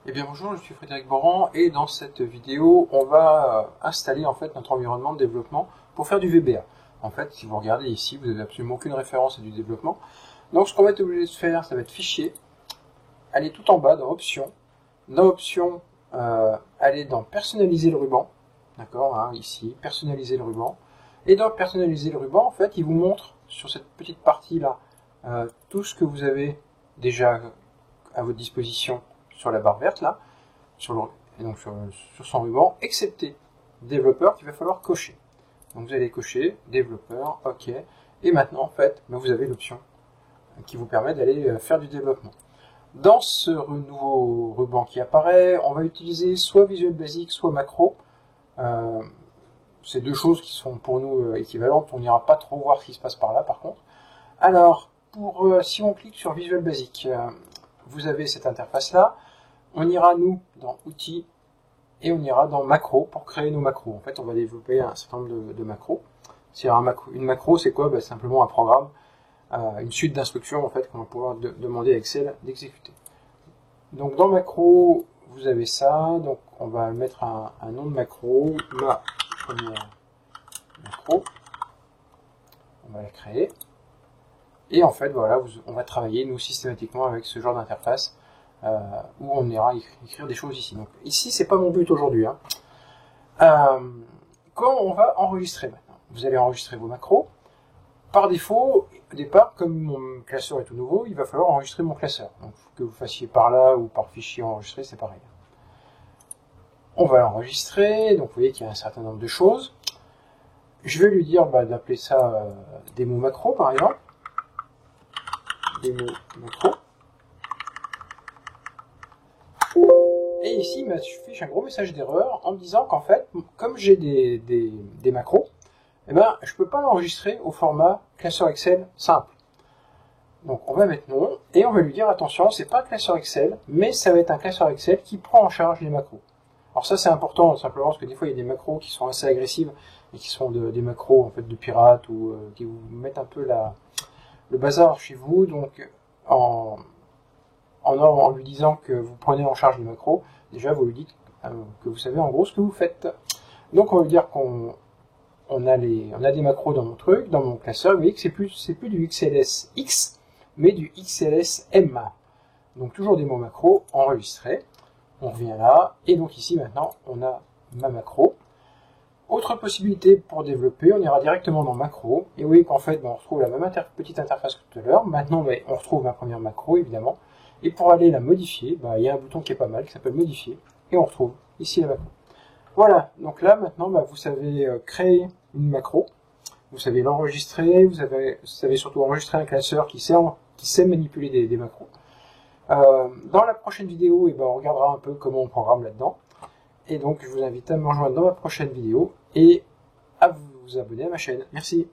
Eh bien bonjour, je suis Frédéric Boran et dans cette vidéo, on va installer en fait notre environnement de développement pour faire du VBA. En fait, si vous regardez ici, vous n'avez absolument aucune référence à du développement. Donc ce qu'on va être obligé de faire, ça va être fichier, aller tout en bas dans options. Dans options, aller dans personnaliser le ruban, d'accord, hein, ici, personnaliser le ruban. Et dans personnaliser le ruban, en fait, il vous montre sur cette petite partie là tout ce que vous avez déjà à votre disposition sur la barre verte là, sur son ruban, excepté développeur qu'il va falloir cocher. Donc vous allez cocher développeur, ok, et maintenant en fait, vous avez l'option qui vous permet d'aller faire du développement. Dans ce nouveau ruban qui apparaît, on va utiliser soit Visual Basic, soit Macro. C'est deux choses qui sont pour nous équivalentes, on n'ira pas trop voir ce qui se passe par là par contre. Alors, si on clique sur Visual Basic, vous avez cette interface là. On ira, nous, dans Outils, et on ira dans Macro pour créer nos macros. En fait, on va développer un certain nombre de macros. Une macro, c'est quoi? Simplement un programme, une suite d'instructions en fait, qu'on va pouvoir demander à Excel d'exécuter. Donc, dans Macro, vous avez ça. Donc, on va mettre un nom de macro, ma première macro. On va la créer. Et en fait, voilà, on va travailler, nous, systématiquement avec ce genre d'interface. Où on ira écrire des choses ici. Donc ici, c'est pas mon but aujourd'hui. Hein. Quand on va enregistrer maintenant, vous allez enregistrer vos macros. Par défaut, au départ, comme mon classeur est tout nouveau, il va falloir enregistrer mon classeur. Donc que vous fassiez par là ou par fichier enregistré, c'est pareil. On va l'enregistrer, donc vous voyez qu'il y a un certain nombre de choses. Je vais lui dire d'appeler ça démo macro par exemple. Démo macro. Et ici, il m'affiche un gros message d'erreur en me disant qu'en fait, comme j'ai des macros, je ne peux pas l'enregistrer au format classeur Excel simple. Donc on va mettre non, et on va lui dire attention, c'est pas un classeur Excel, mais ça va être un classeur Excel qui prend en charge les macros. Alors ça c'est important, simplement parce que des fois il y a des macros qui sont assez agressives, et qui sont des macros en fait de pirates, ou qui vous mettent un peu le bazar chez vous, donc en lui disant que vous prenez en charge les macros, déjà vous lui dites que vous savez en gros ce que vous faites. Donc on va lui dire qu'on a des macros dans mon truc, dans mon classeur. Vous voyez que c'est plus du XLS X, mais du XLS M. Donc toujours des mots macros enregistrés. On revient là, et donc ici maintenant on a ma macro. Autre possibilité pour développer, on ira directement dans macro, et vous voyez qu'en fait on retrouve la même petite interface que tout à l'heure. Maintenant on retrouve ma première macro évidemment. Et pour aller la modifier, il y a un bouton qui est pas mal, qui s'appelle modifier, et on retrouve ici la macro. Voilà, donc là maintenant vous savez créer une macro, vous savez l'enregistrer, vous savez surtout enregistrer un classeur qui sait manipuler des macros. Dans la prochaine vidéo, on regardera un peu comment on programme là-dedans. Et donc je vous invite à me rejoindre dans ma prochaine vidéo et à vous abonner à ma chaîne. Merci.